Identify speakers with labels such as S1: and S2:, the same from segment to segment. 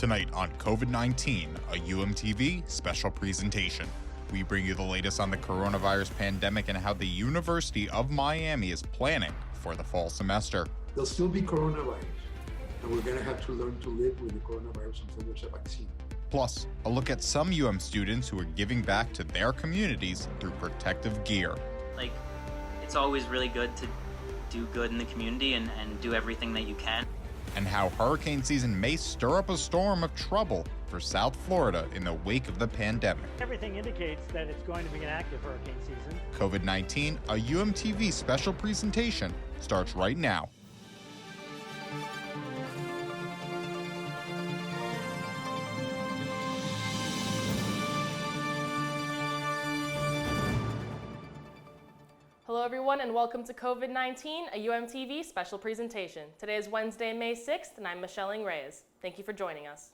S1: Tonight on COVID-19, a UMTV special presentation. We bring you the latest on the coronavirus pandemic and how the University of Miami is planning for the fall semester.
S2: There'll still be coronavirus, and we're going to have to learn to live with the coronavirus until there's a vaccine.
S1: Plus, a look at some UM students who are giving back to their communities through protective gear.
S3: It's always really good to do good in the community and do everything that you can.
S1: And how hurricane season may stir up a storm of trouble for South Florida in the wake of the pandemic.
S4: Everything indicates that it's going to be an active hurricane season.
S1: COVID-19, a UMTV special presentation, starts right now.
S5: Hello everyone and welcome to COVID-19, a UMTV special presentation. Today is Wednesday, May 6th, and I'm Michelle Reyes. Thank you for joining us.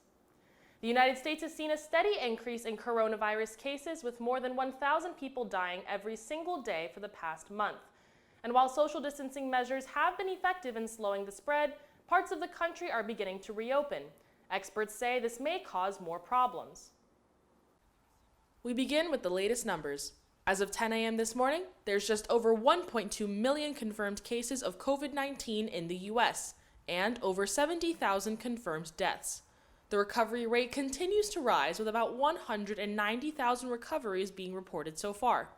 S5: The United States has seen a steady increase in coronavirus cases, with more than 1,000 people dying every single day for the past month. And while social distancing measures have been effective in slowing the spread, parts of the country are beginning to reopen. Experts say this may cause more problems. We begin with the latest numbers. As of 10 a.m. this morning, there's just over 1.2 million confirmed cases of COVID-19 in the U.S. and over 70,000 confirmed deaths. The recovery rate continues to rise, with about 190,000 recoveries being reported so far.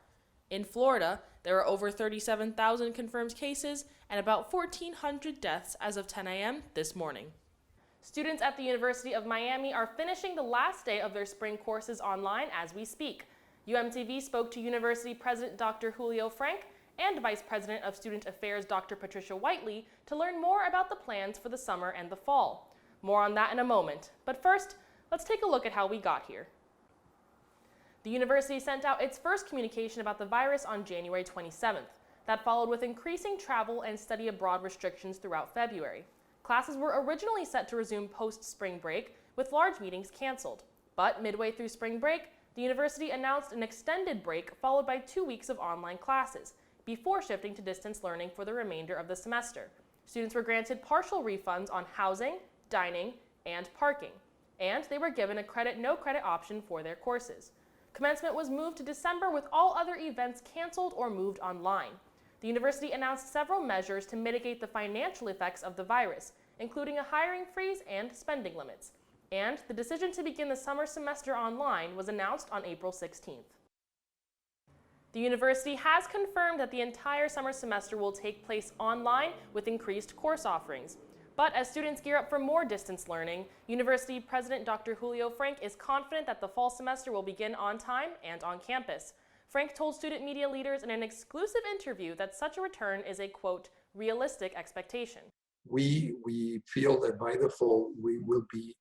S5: In Florida, there are over 37,000 confirmed cases and about 1,400 deaths as of 10 a.m. this morning. Students at the University of Miami are finishing the last day of their spring courses online as we speak. UMTV spoke to University President Dr. Julio Frank and Vice President of Student Affairs Dr. Patricia Whiteley to learn more about the plans for the summer and the fall. More on that in a moment, but first, let's take a look at how we got here. The university sent out its first communication about the virus on January 27th. That followed with increasing travel and study abroad restrictions throughout February. Classes were originally set to resume post-spring break, with large meetings canceled. But midway through spring break, the university announced an extended break followed by 2 weeks of online classes, before shifting to distance learning for the remainder of the semester. Students were granted partial refunds on housing, dining, and parking, and they were given a credit-no-credit option for their courses. Commencement was moved to December, with all other events canceled or moved online. The university announced several measures to mitigate the financial effects of the virus, including a hiring freeze and spending limits. And the decision to begin the summer semester online was announced on April 16th. The university has confirmed that the entire summer semester will take place online with increased course offerings. But as students gear up for more distance learning, University President Dr. Julio Frank is confident that the fall semester will begin on time and on campus. Frank told student media leaders in an exclusive interview that such a return is a, quote, realistic expectation.
S2: We feel that by the fall, we will be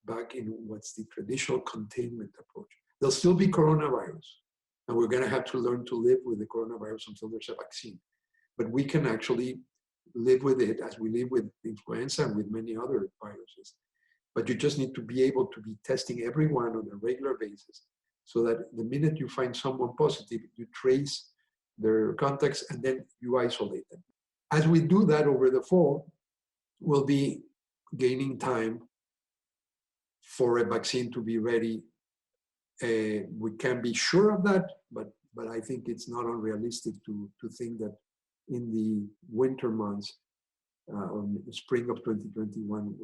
S2: back in what's the traditional containment approach. There'll still be coronavirus, and we're going to have to learn to live with the coronavirus until there's a vaccine. But we can actually live with it as we live with influenza and with many other viruses. But you just need to be able to be testing everyone on a regular basis, so that the minute you find someone positive, you trace their contacts and then you isolate them. As we do that over the fall, we'll be gaining time for a vaccine to be ready. We can't be sure of that, but I think it's not unrealistic to think that in the winter months, or the spring of 2021,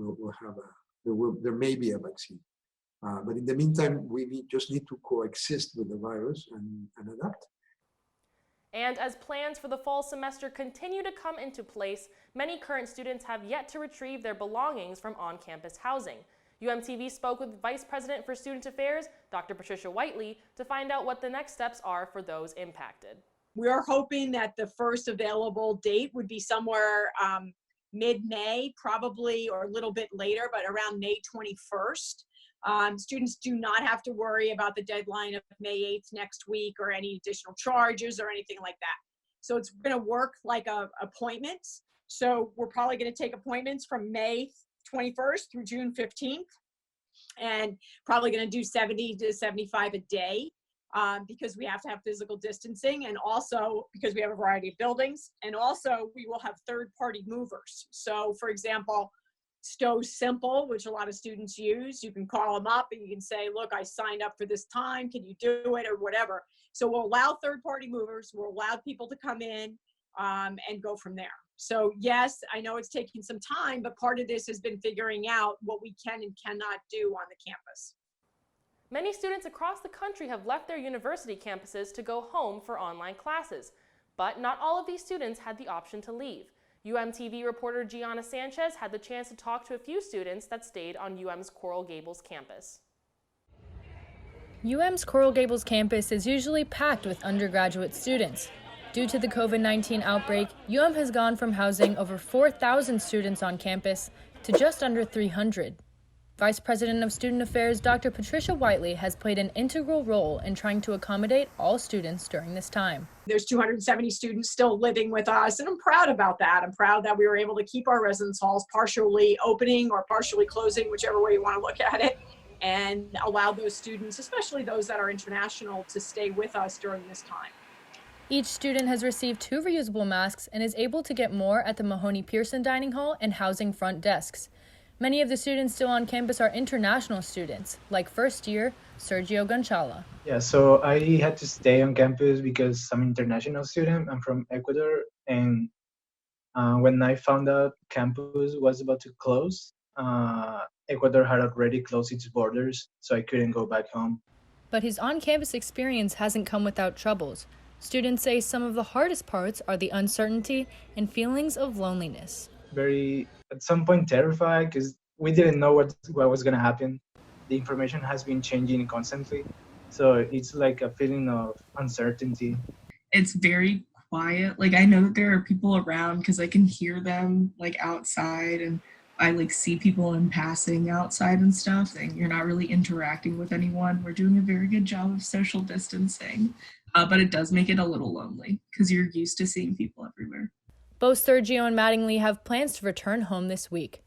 S2: there may be a vaccine. But in the meantime, we just need to coexist with the virus and adapt.
S5: And as plans for the fall semester continue to come into place, many current students have yet to retrieve their belongings from on-campus housing. UMTV spoke with Vice President for Student Affairs, Dr. Patricia Whiteley, to find out what the next steps are for those impacted.
S6: We are hoping that the first available date would be somewhere mid-May, probably, or a little bit later, but around May 21st. Students do not have to worry about the deadline of May 8th next week or any additional charges or anything like that. So it's going to work like appointments. So we're probably going to take appointments from May 21st through June 15th, and probably going to do 70 to 75 a day. Because we have to have physical distancing, and also because we have a variety of buildings, and also we will have third-party movers. So, for example, Stowe Simple, which a lot of students use. You can call them up and you can say, look, I signed up for this time. Can you do it or whatever? So we'll allow third-party movers. We'll allow people to come in and go from there. So yes, I know it's taking some time, but part of this has been figuring out what we can and cannot do on the campus.
S5: Many students across the country have left their university campuses to go home for online classes, but not all of these students had the option to leave. UMTV reporter Gianna Sanchez had the chance to talk to a few students that stayed on UM's Coral Gables campus.
S7: UM's Coral Gables campus is usually packed with undergraduate students. Due to the COVID-19 outbreak, UM has gone from housing over 4,000 students on campus to just under 300. Vice President of Student Affairs Dr. Patricia Whiteley has played an integral role in trying to accommodate all students during this time.
S6: There's 270 students still living with us, and I'm proud about that. I'm proud that we were able to keep our residence halls partially opening or partially closing, whichever way you want to look at it, and allow those students, especially those that are international, to stay with us during this time.
S7: Each student has received 2 reusable masks and is able to get more at the Mahoney-Pearson Dining Hall and housing front desks. Many of the students still on campus are international students, like first year Sergio Ganchala.
S8: Yeah, so I had to stay on campus because I'm an international student. I'm from Ecuador, and when I found out campus was about to close, Ecuador had already closed its borders, so I couldn't go back home.
S7: But his on-campus experience hasn't come without troubles. Students say some of the hardest parts are the uncertainty and feelings of loneliness.
S8: Very, at some point, terrified because we didn't know what was going to happen. The information has been changing constantly, so it's like a feeling of uncertainty.
S9: It's very quiet. Like, I know that there are people around because I can hear them like outside, and I like see people in passing outside and stuff, and you're not really interacting with anyone. We're doing a very good job of social distancing, but it does make it a little lonely because you're used to seeing people everywhere.
S7: Both Sergio and Mattingly have plans to return home this week.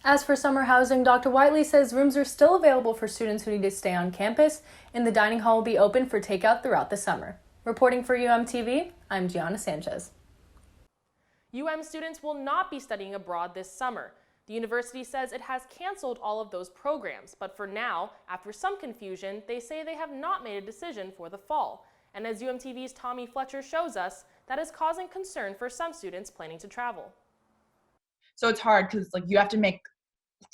S7: As for summer housing, Dr. Whiteley says rooms are still available for students who need to stay on campus, and the dining hall will be open for takeout throughout the summer. Reporting for UMTV, I'm Gianna Sanchez.
S5: UM students will not be studying abroad this summer. The university says it has canceled all of those programs, but for now, after some confusion, they say they have not made a decision for the fall. And as UMTV's Tommy Fletcher shows us, that is causing concern for some students planning to travel.
S10: So it's hard because like you have to make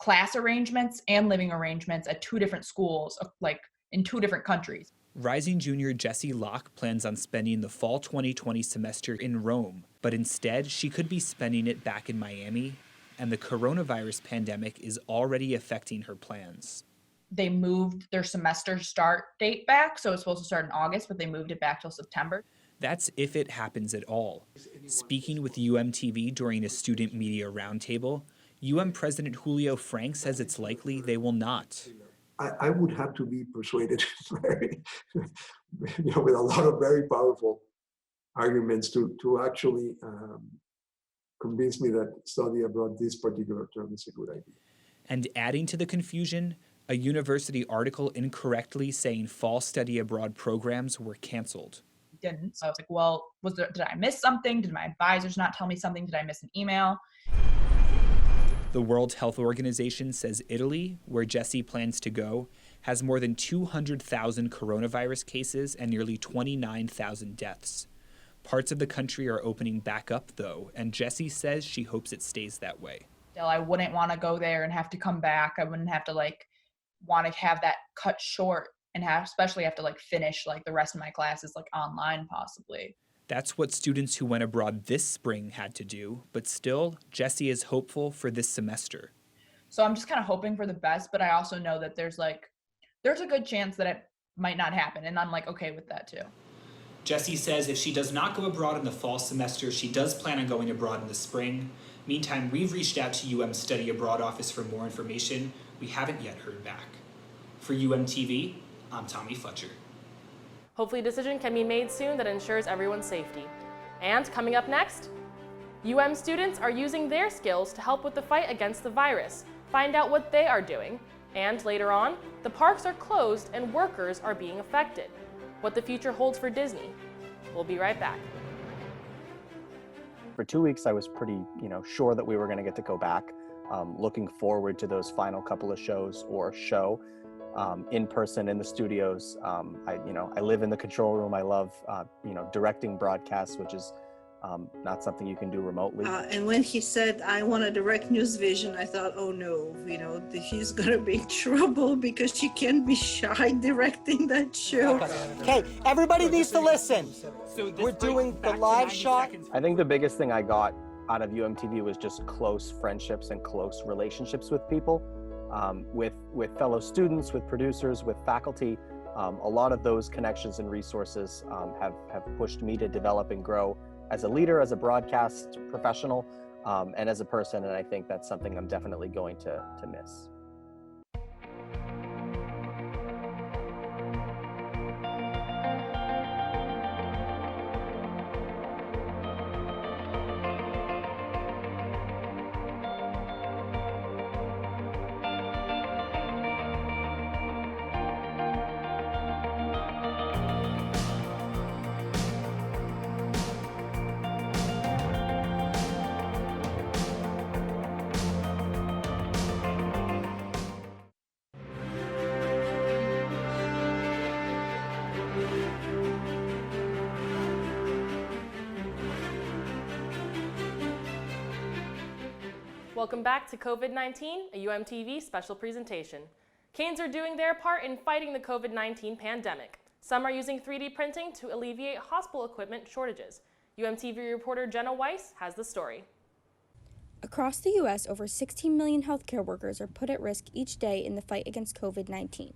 S10: class arrangements and living arrangements at 2 different schools, like in 2 different countries.
S11: Rising junior Jessie Locke plans on spending the fall 2020 semester in Rome, but instead she could be spending it back in Miami, and the coronavirus pandemic is already affecting her plans.
S10: They moved their semester start date back, so it's supposed to start in August, but they moved it back till September.
S11: That's if it happens at all. Speaking with UMTV during a student media roundtable, UM President Julio Frank says it's likely they will not.
S2: I would have to be persuaded very, with a lot of very powerful arguments to actually convince me that study abroad this particular term is a good idea.
S11: And adding to the confusion, a university article incorrectly saying fall study abroad programs were canceled.
S10: Didn't. So I was like, well, did I miss something? Did my advisors not tell me something? Did I miss an email?
S11: The World Health Organization says Italy, where Jessie plans to go, has more than 200,000 coronavirus cases and nearly 29,000 deaths. Parts of the country are opening back up, though, and Jessie says she hopes it stays that way.
S10: Still, I wouldn't want to go there and have to come back. I wouldn't have to want to have that cut short and especially have to finish the rest of my classes online possibly.
S11: That's what students who went abroad this spring had to do, but still, Jessie is hopeful for this semester.
S10: So I'm just kind of hoping for the best, but I also know that there's a good chance that it might not happen, and I'm okay with that too.
S11: Jessie says if she does not go abroad in the fall semester, she does plan on going abroad in the spring. Meantime, we've reached out to UM Study Abroad office for more information. We haven't yet heard back. For UMTV, I'm Tommy Fletcher.
S5: Hopefully a decision can be made soon that ensures everyone's safety. And coming up next, UM students are using their skills to help with the fight against the virus. Find out what they are doing. And later on, the parks are closed and workers are being affected. What the future holds for Disney. We'll be right back.
S12: For 2 weeks, I was pretty, sure that we were going to get to go back. Looking forward to those final couple of shows or show in person in the studios. I live in the control room. I love, directing broadcasts, which is not something you can do remotely.
S13: And when he said, I want to direct News Vision, I thought, oh no, he's going to be in trouble because she can't be shy directing that show.
S14: Okay, everybody needs to listen. We're doing the live shot.
S12: I think the biggest thing I got out of UMTV was just close friendships and close relationships with people, with fellow students, with producers, with faculty. A lot of those connections and resources have pushed me to develop and grow as a leader, as a broadcast professional, and as a person, and I think that's something I'm definitely going to miss.
S5: Welcome back to COVID-19, a UMTV special presentation. Canes are doing their part in fighting the COVID-19 pandemic. Some are using 3D printing to alleviate hospital equipment shortages. UMTV reporter Jenna Weiss has the story.
S15: Across the U.S., over 16 million healthcare workers are put at risk each day in the fight against COVID-19.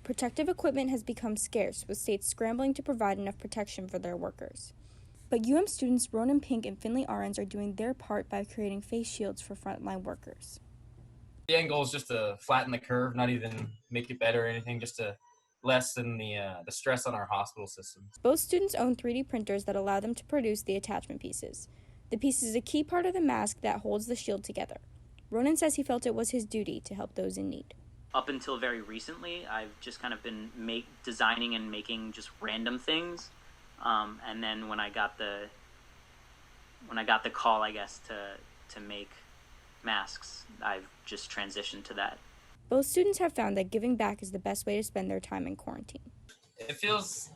S15: Protective equipment has become scarce, with states scrambling to provide enough protection for their workers. But UM students Ronan Pink and Finley Ahrens are doing their part by creating face shields for frontline workers.
S16: The end goal is just to flatten the curve, not even make it better or anything, just to lessen the stress on our hospital system.
S15: Both students own 3D printers that allow them to produce the attachment pieces. The piece is a key part of the mask that holds the shield together. Ronan says he felt it was his duty to help those in need.
S3: Up until very recently, I've just kind of been designing and making just random things. And then when I got the call, I guess, to make masks, I've just transitioned to that.
S15: Both students have found that giving back is the best way to spend their time in quarantine.
S16: It feels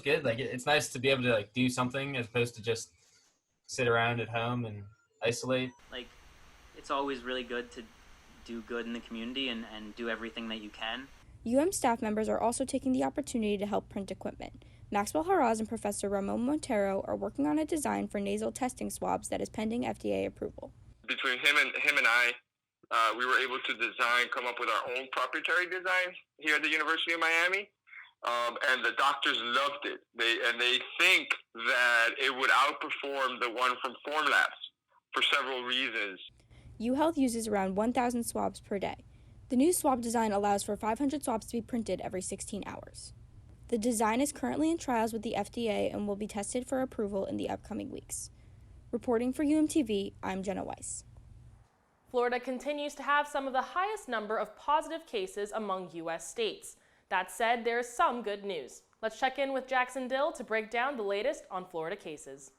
S16: good. Like it's nice to be able to do something as opposed to just sit around at home and isolate.
S3: Like, it's always really good to do good in the community and do everything that you can.
S15: UM staff members are also taking the opportunity to help print equipment. Maxwell Haraz and Professor Ramon Montero are working on a design for nasal testing swabs that is pending FDA approval.
S17: Between him and I, we were able to come up with our own proprietary design here at the University of Miami, and the doctors loved it. They think that it would outperform the one from Formlabs for several reasons.
S15: UHealth uses around 1,000 swabs per day. The new swab design allows for 500 swabs to be printed every 16 hours. The design is currently in trials with the FDA and will be tested for approval in the upcoming weeks. Reporting for UMTV, I'm Jenna Weiss.
S5: Florida continues to have some of the highest number of positive cases among U.S. states. That said, there is some good news. Let's check in with Jackson Dill to break down the latest on Florida cases.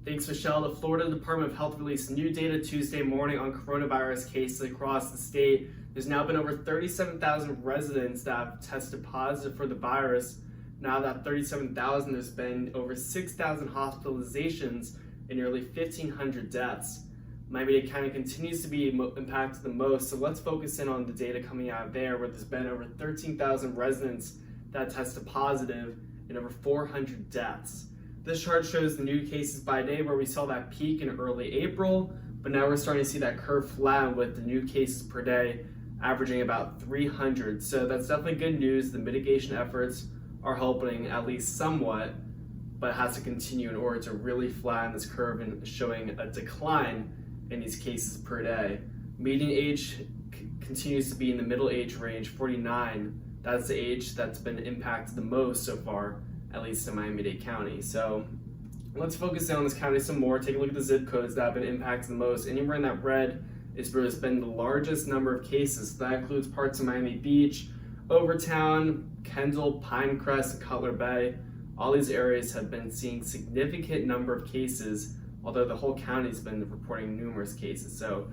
S18: Thanks, Michelle. The Florida Department of Health released new data Tuesday morning on coronavirus cases across the state. There's now been over 37,000 residents that have tested positive for the virus. Now that 37,000, there's been over 6,000 hospitalizations and nearly 1,500 deaths. Miami-Dade County continues to be impacted the most, so let's focus in on the data coming out of there, where there's been over 13,000 residents that tested positive and over 400 deaths. This chart shows the new cases by day, where we saw that peak in early April, but now we're starting to see that curve flatten with the new cases per day averaging about 300. So that's definitely good news. The mitigation efforts are helping at least somewhat, but it has to continue in order to really flatten this curve and showing a decline in these cases per day. Median age continues to be in the middle age range, 49. That's the age that's been impacted the most so far, at least in Miami-Dade County. So let's focus in on this county some more. Take a look at the zip codes that have been impacted the most. Anywhere in that red is where there's been the largest number of cases. That includes parts of Miami Beach, Overtown, Kendall, Pinecrest, and Cutler Bay. All these areas have been seeing significant number of cases although the whole county's been reporting numerous cases. So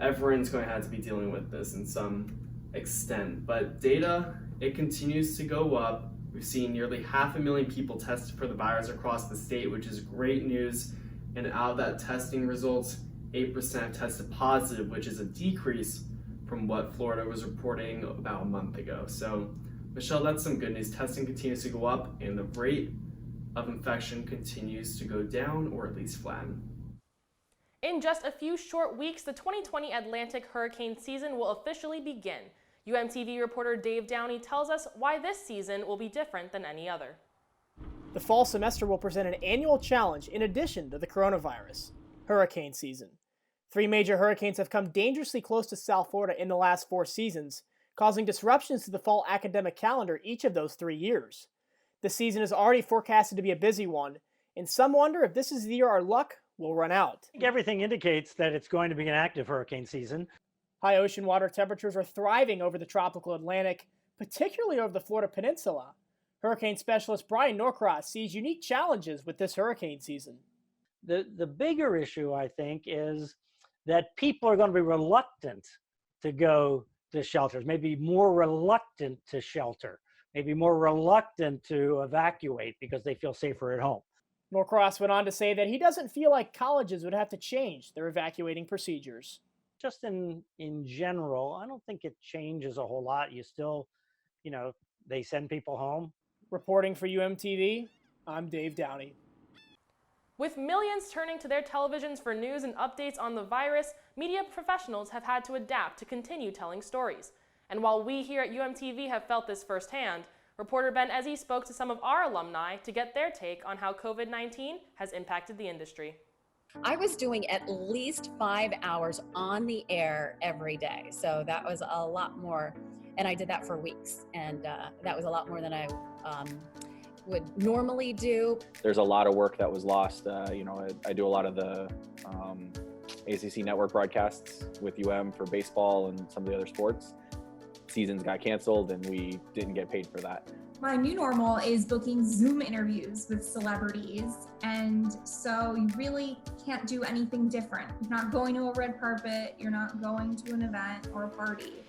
S18: everyone's going to have to be dealing with this in some extent. But data, it continues to go up. We've seen nearly 500,000 people tested for the virus across the state, which is great news. And out of that testing results, 8% have tested positive, which is a decrease from what Florida was reporting about a month ago. So, Michelle, that's some good news. Testing continues to go up and the rate of infection continues to go down, or at least flatten.
S5: In just a few short weeks, the 2020 Atlantic hurricane season will officially begin. UMTV reporter Dave Downey tells us why this season will be different than any other.
S19: The fall semester will present an annual challenge in addition to the coronavirus: hurricane season. 3 major hurricanes have come dangerously close to South Florida in the last 4 seasons, causing disruptions to the fall academic calendar each of those 3 years. The season is already forecasted to be a busy one, and some wonder if this is the year our luck will run out.
S4: I think everything indicates that it's going to be an active hurricane season.
S19: High ocean water temperatures are thriving over the tropical Atlantic, particularly over the Florida Peninsula. Hurricane specialist Brian Norcross sees unique challenges with this hurricane season.
S4: The bigger issue, I think, is that people are going to be reluctant to go to shelters, maybe more reluctant to shelter, maybe more reluctant to evacuate because they feel safer at home.
S19: Norcross went on to say that he doesn't feel like colleges would have to change their evacuating procedures.
S4: Just in general, I don't think it changes a whole lot. You still, they send people home.
S19: Reporting for UMTV, I'm Dave Downey.
S5: With millions turning to their televisions for news and updates on the virus, media professionals have had to adapt to continue telling stories. And while we here at UMTV have felt this firsthand, reporter Ben Ezzy spoke to some of our alumni to get their take on how COVID-19 has impacted the industry.
S20: I was doing at least 5 hours on the air every day, so that was a lot more, and I did that for weeks, and that was a lot more than I would normally do.
S21: There's a lot of work that was lost. I do a lot of the ACC network broadcasts with UM for baseball and some of the other sports. Seasons got canceled and we didn't get paid for that.
S22: My new normal is booking Zoom interviews with celebrities, and so you really can't do anything different. You're not going to a red carpet, you're not going to an event or a party,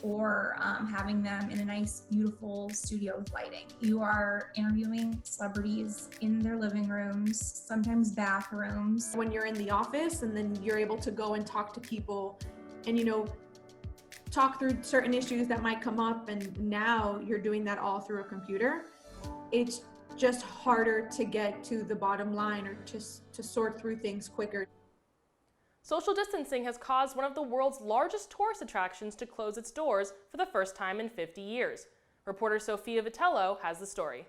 S22: or having them in a nice, beautiful studio with lighting. You are interviewing celebrities in their living rooms, sometimes bathrooms.
S23: When you're in the office and then you're able to go and talk to people and, talk through certain issues that might come up, and now you're doing that all through a computer, it's just harder to get to the bottom line or just to sort through things quicker.
S5: Social distancing has caused one of the world's largest tourist attractions to close its doors for the first time in 50 years. Reporter Sophia Vitello has the story.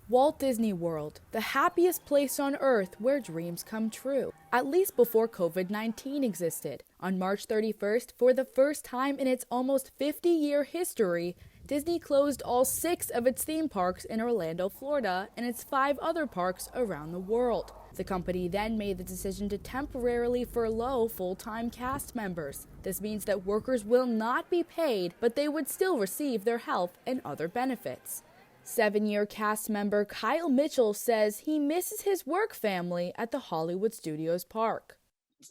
S7: Walt Disney World, the happiest place on earth where dreams come true. At least before COVID-19 existed. On March 31st, for the first time in its almost 50-year history, Disney closed all 6 of its theme parks in Orlando, Florida, and its 5 other parks around the world. The company then made the decision to temporarily furlough full-time cast members. This means that workers will not be paid, but they would still receive their health and other benefits. 7-year cast member Kyle Mitchell says he misses his work family at the Hollywood Studios park.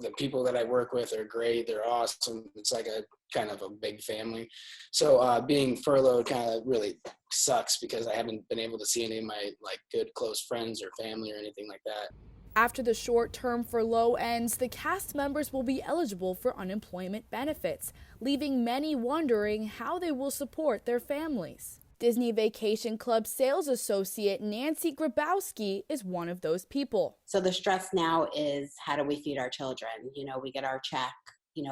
S24: The people that I work with are great. They're awesome. It's like a kind of a big family. So being furloughed kind of really sucks because I haven't been able to see any of my good close friends or family or anything like that.
S7: After the short-term furlough ends, the cast members will be eligible for unemployment benefits, leaving many wondering how they will support their families. Disney Vacation Club sales associate Nancy Grabowski is one of those people.
S25: So the stress now is, how do we feed our children? We get our check,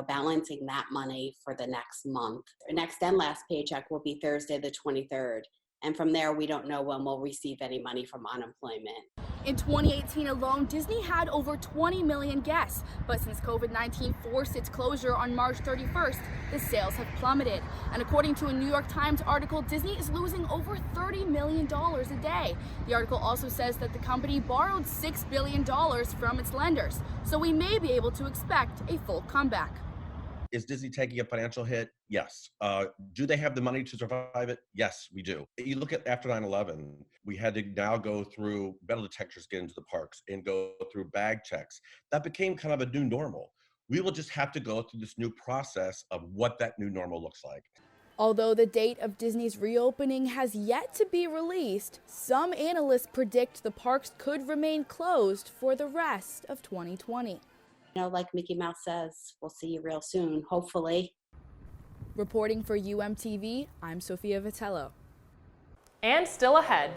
S25: balancing that money for the next month. The next and last paycheck will be Thursday the 23rd. And from there, we don't know when we'll receive any money from unemployment.
S7: In 2018 alone, Disney had over 20 million guests, but since COVID-19 forced its closure on March 31st, the sales have plummeted. And according to a New York Times article, Disney is losing over $30 million a day. The article also says that the company borrowed $6 billion from its lenders, so we may be able to expect a full comeback.
S26: Is Disney taking a financial hit?
S1: Yes. Do they have the money to survive it? Yes, we do. You look at after 9/11, we had to now go through metal detectors, get into the parks, and go through bag checks. That became kind of a new normal. We will just have to go through this new process of what that new normal looks like.
S2: Although the date of Disney's reopening has yet to be released, some analysts predict the parks could remain closed for the rest of 2020.
S25: Like Mickey Mouse says, we'll see you real soon, hopefully.
S2: Reporting for UMTV, I'm Sophia Vitello.
S5: And still ahead,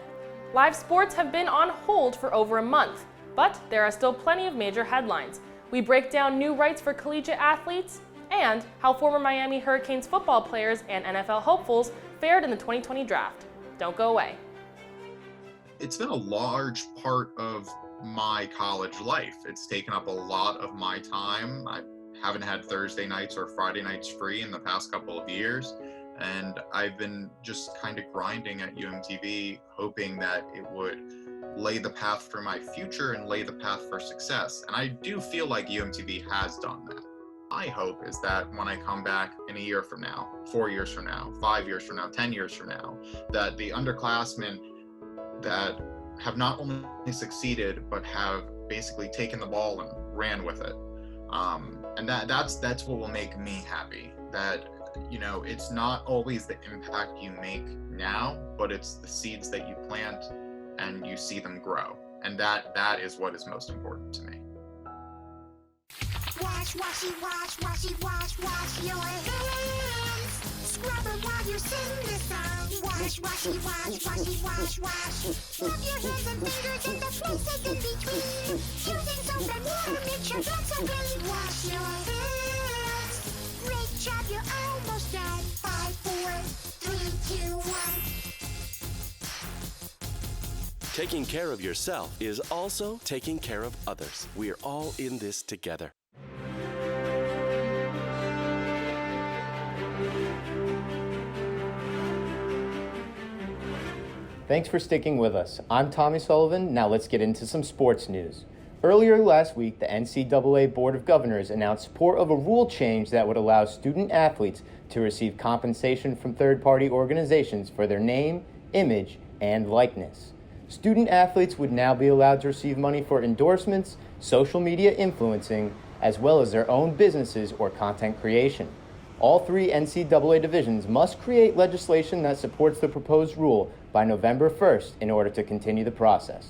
S5: live sports have been on hold for over a month, but there are still plenty of major headlines. We break down new rights for collegiate athletes and how former Miami Hurricanes football players and NFL hopefuls fared in the 2020 draft. Don't go away.
S6: It's been a large part of my college life. It's taken up a lot of my time. I haven't had Thursday nights or Friday nights free in the past couple of years, and I've been just kind of grinding at UMTV, hoping that it would lay the path for my future and lay the path for success. And I do feel like UMTV has done that. My hope is that when I come back in a year from now, 4 years from now, 5 years from now, 10 years from now, that the underclassmen that have not only succeeded, but have basically taken the ball and ran with it. And that's what will make me happy. That, it's not always the impact you make now, but it's the seeds that you plant and you see them grow. And that is what is most important to me.
S8: Wash, washy, wash, washy, wash, wash your hands. Scrub it while you sing this song. Wash, washy, wash, washy, wash, wash. Rub your hands and fingers and the places in between. Using soap and water makes your blood so clean. Wash your hands. Great job, you're almost done. 5, 4, 3, 2, 1.
S9: Taking care of yourself is also taking care of others. We are all in this together.
S26: Thanks for sticking with us. I'm Tommy Sullivan. Now let's get into some sports news. Earlier last week, the NCAA Board of Governors announced support of a rule change that would allow student athletes to receive compensation from third-party organizations for their name, image, and likeness. Student athletes would now be allowed to receive money for endorsements, social media influencing, as well as their own businesses or content creation. All 3 NCAA divisions must create legislation that supports the proposed rule by November 1st in order to continue the process.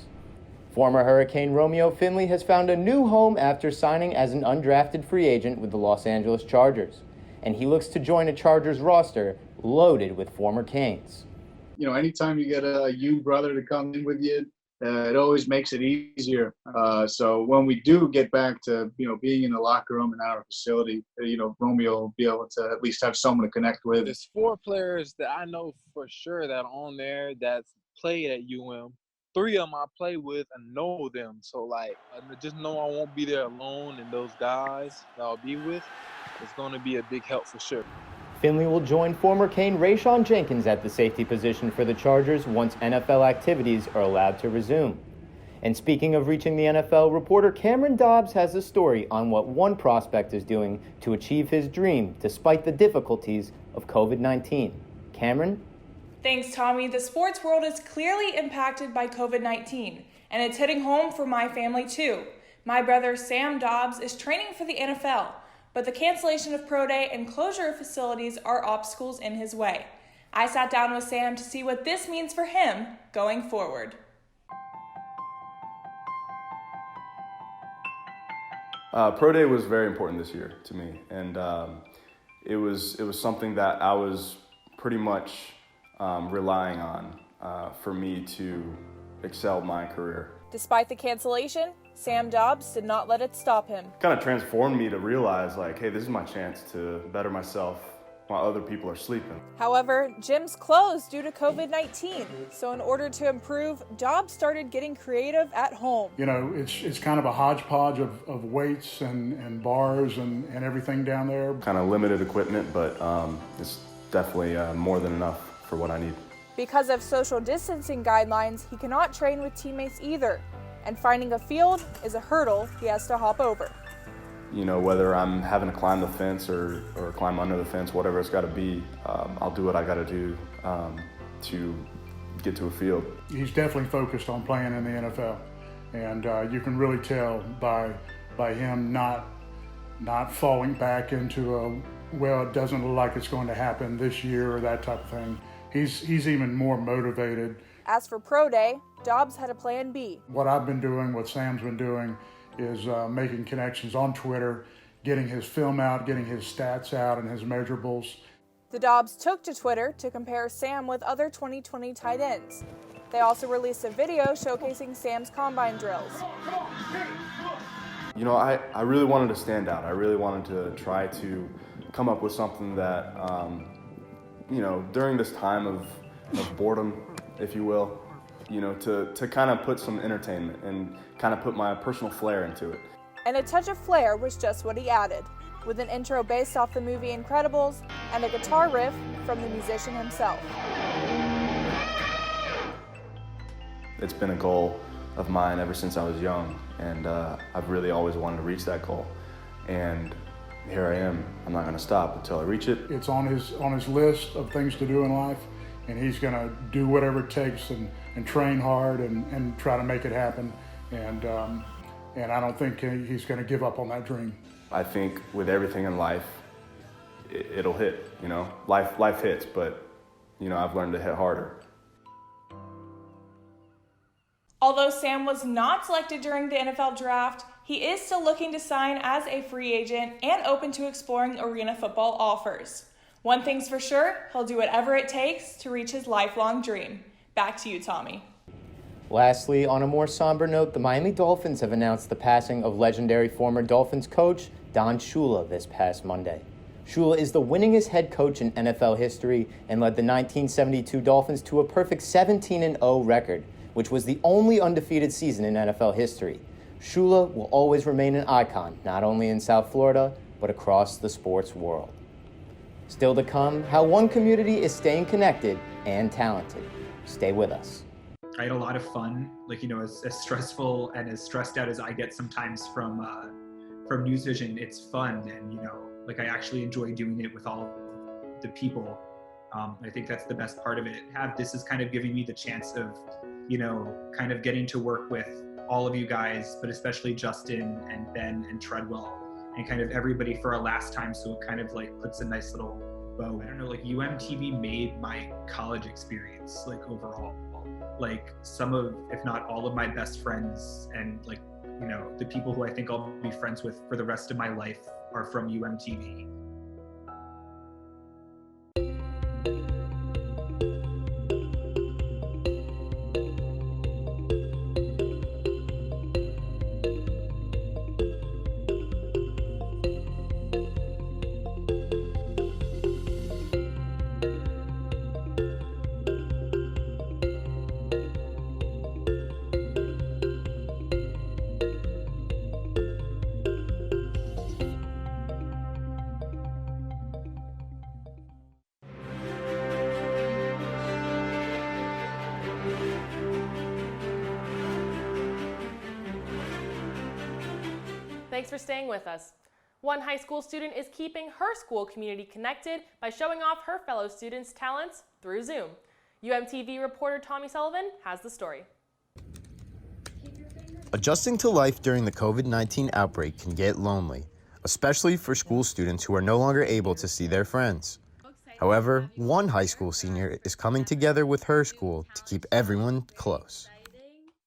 S26: Former Hurricane Romeo Finley has found a new home after signing as an undrafted free agent with the Los Angeles Chargers, and he looks to join a Chargers roster loaded with former Canes.
S27: Anytime you get a young brother to come in with you, it always makes it easier. So when we do get back to, being in the locker room and our facility, Romeo will be able to at least have someone to connect with.
S28: There's 4 players that I know for sure that are on there that's played at UM. 3 of them I play with and know them. So, I just know I won't be there alone, and those guys that I'll be with, it's going to be a big help for sure.
S26: Finley will join former Cane Rayshon Jenkins at the safety position for the Chargers once NFL activities are allowed to resume. And speaking of reaching the NFL, reporter Cameron Dobbs has a story on what one prospect is doing to achieve his dream despite the difficulties of COVID-19. Cameron?
S29: Thanks, Tommy. The sports world is clearly impacted by COVID-19, and it's hitting home for my family too. My brother Sam Dobbs is training for the NFL, but the cancellation of Pro Day and closure of facilities are obstacles in his way. I sat down with Sam to see what this means for him going forward.
S30: Pro Day was very important this year to me, and it was something that I was pretty much relying on for me to excel my career.
S29: Despite the cancellation, Sam Dobbs did not let it stop him.
S30: Kind of transformed me to realize, hey, this is my chance to better myself while other people are sleeping.
S29: However, gyms closed due to COVID-19. So in order to improve, Dobbs started getting creative at home.
S31: It's kind of a hodgepodge of weights and bars and everything down there.
S30: Kind of limited equipment, but it's definitely more than enough for what I need.
S29: Because of social distancing guidelines, he cannot train with teammates either. And finding a field is a hurdle he has to hop over.
S30: You know, whether I'm having to climb the fence or climb under the fence, whatever it's got to be, I'll do what I got to do to get to a field.
S31: He's definitely focused on playing in the NFL, and you can really tell by him not falling back into well, it doesn't look like it's going to happen this year or that type of thing. He's even more motivated.
S29: As for Pro Day, Dobbs had a plan B.
S31: What I've been doing, what Sam's been doing, is making connections on Twitter, getting his film out, getting his stats out and his measurables.
S29: The Dobbs took to Twitter to compare Sam with other 2020 tight ends. They also released a video showcasing Sam's combine drills.
S30: You know, I really wanted to stand out. I really wanted to try to come up with something that, you know, during this time of boredom, if you will, you know, to kind of put some entertainment and kind of put my personal flair into it.
S29: And a touch of flair was just what he added, with an intro based off the movie Incredibles and a guitar riff from the musician himself.
S30: It's been a goal of mine ever since I was young, and I've really always wanted to reach that goal. And here I am. I'm not going to stop until I reach it.
S31: It's on his list of things to do in life, and he's going to do whatever it takes and train hard and try to make it happen. And I don't think he's going to give up on that dream.
S30: I think with everything in life, it'll hit. You know, life hits, but you know, I've learned to hit harder.
S29: Although Sam was not selected during the NFL draft, he is still looking to sign as a free agent and open to exploring arena football offers. One thing's for sure, he'll do whatever it takes to reach his lifelong dream. Back to you, Tommy.
S26: Lastly, on a more somber note, the Miami Dolphins have announced the passing of legendary former Dolphins coach Don Shula this past Monday. Shula is the winningest head coach in NFL history and led the 1972 Dolphins to a perfect 17-0 record, which was the only undefeated season in NFL history. Shula will always remain an icon, not only in South Florida, but across the sports world. Still to come, how one community is staying connected and talented. Stay with us.
S3: I had a lot of fun, like, you know, as stressful and as stressed out as I get sometimes from News Vision, it's fun. And, you know, like, I actually enjoy doing it with all the people. I think that's the best part of it. This is kind of giving me the chance of, you know, kind of getting to work with all of you guys, but especially Justin and Ben and Treadwell and kind of everybody for a last time. So it kind of like puts a nice little bow. I don't know, like UMTV made my college experience, like overall, like some of, if not all of my best friends and like, you know, the people who I think I'll be friends with for the rest of my life are from UMTV.
S5: Thanks for staying with us. One high school student is keeping her school community connected by showing off her fellow students' talents through Zoom. UMTV reporter Tommy Sullivan has the story.
S26: Adjusting to life during the COVID-19 outbreak can get lonely, especially for school students who are no longer able to see their friends. However, one high school senior is coming together with her school to keep everyone close.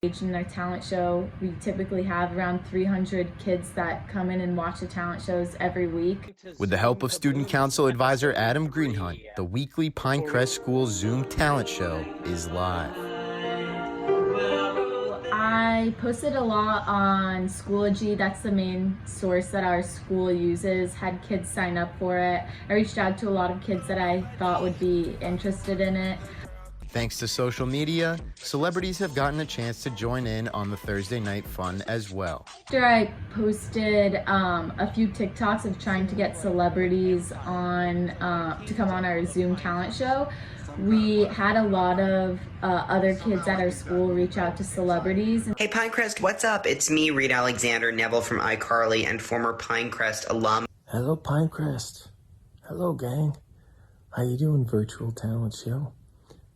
S4: In our talent show, we typically have around 300 kids that come in and watch the talent shows every week.
S26: With the help of Student Council Advisor Adam Greenhunt, the weekly Pinecrest School Zoom talent show is live.
S4: I posted a lot on Schoology. That's the main source that our school uses. Had kids sign up for it. I reached out to a lot of kids that I thought would be interested in it.
S26: Thanks to social media, celebrities have gotten a chance to join in on the Thursday night fun as well.
S4: After I posted a few TikToks of trying to get celebrities on to come on our Zoom talent show, We had a lot of other kids at our school reach out to celebrities.
S10: Hey Pinecrest, what's up? It's me, Reed Alexander, Neville from iCarly, and former Pinecrest alum.
S11: Hello, Pinecrest. Hello, gang. How you doing, virtual talent show?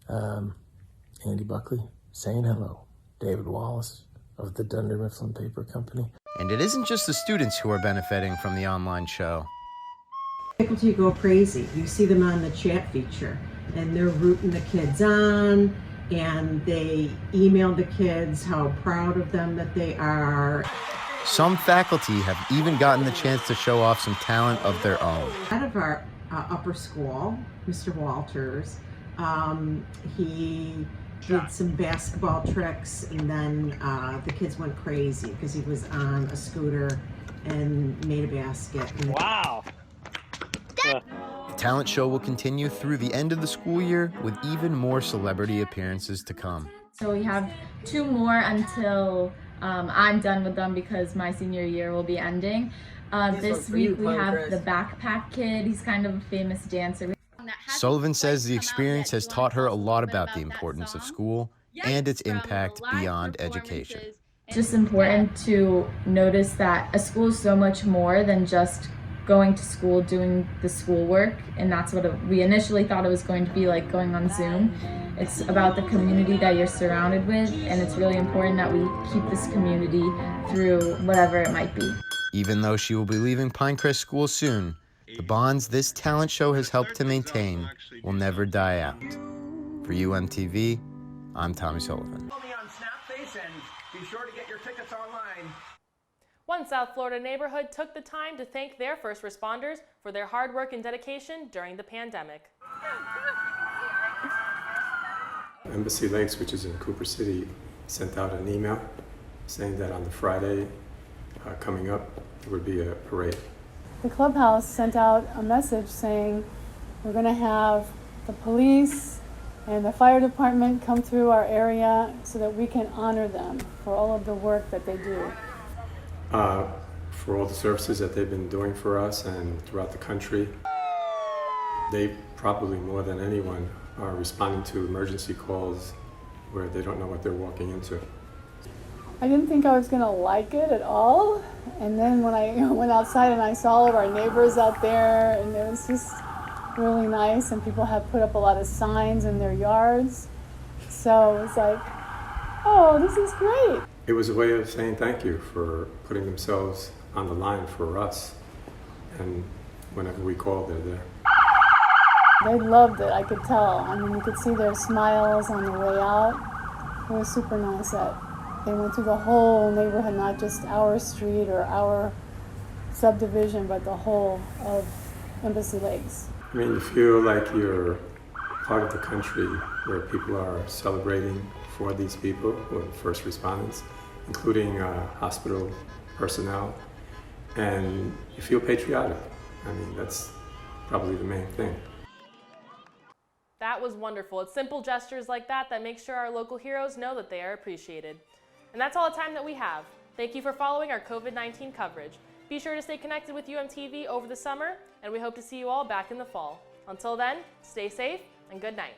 S11: Andy Buckley saying hello. David Wallace of the Dunder Mifflin Paper Company.
S26: And it isn't just the students who are benefiting from the online show.
S12: Faculty go crazy. You see them on the chat feature, and they're rooting the kids on, and they email the kids how proud of them that they are.
S26: Some faculty have even gotten the chance to show off some talent of their own.
S12: Out of our upper school, Mr. Walters, he did some basketball tricks, and then the kids went crazy because he was on a scooter and made a basket.
S13: Wow.
S26: The talent show will continue through the end of the school year with even more celebrity appearances to come.
S4: So we have 2 more until I'm done with them because my senior year will be ending. This week we have the Backpack Kid. He's kind of a famous dancer.
S26: Sullivan says the experience has taught her a lot about the importance of school and its impact beyond education.
S4: It's just important to notice that a school is so much more than just going to school, doing the schoolwork, and that's what we initially thought it was going to be like going on Zoom. It's about the community that you're surrounded with, and it's really important that we keep this community through whatever it might be.
S26: Even though she will be leaving Pinecrest School soon, the bonds this talent show has helped to maintain will never die out. For UMTV, I'm Tommy Sullivan.
S14: Follow me on Snapface and be sure to get your tickets online.
S5: One South Florida neighborhood took the time to thank their first responders for their hard work and dedication during the pandemic.
S15: Embassy Lakes, which is in Cooper City, sent out an email saying that on the Friday coming up, there would be a parade.
S16: The clubhouse sent out a message saying we're going to have the police and the fire department come through our area so that we can honor them for all of the work that they do.
S15: For all the services that they've been doing for us and throughout the country. They probably more than anyone are responding to emergency calls where they don't know what they're walking into.
S16: I didn't think I was going to like it at all. And then when I went outside and I saw all of our neighbors out there, and it was just really nice, and people have put up a lot of signs in their yards. So it was like, oh, this is great.
S15: It was a way of saying thank you for putting themselves on the line for us. And whenever we call, they're there.
S16: They loved it, I could tell. I mean, you could see their smiles on the way out. It was super nice that they went through the whole neighborhood, not just our street or our subdivision, but the whole of Embassy Lakes.
S15: I mean, you feel like you're part of the country where people are celebrating for these people, who are first responders, including hospital personnel, and you feel patriotic. I mean, that's probably the main thing.
S5: That was wonderful. It's simple gestures like that that make sure our local heroes know that they are appreciated. And that's all the time that we have. Thank you for following our COVID-19 coverage. Be sure to stay connected with UMTV over the summer, and we hope to see you all back in the fall. Until then, stay safe and good night.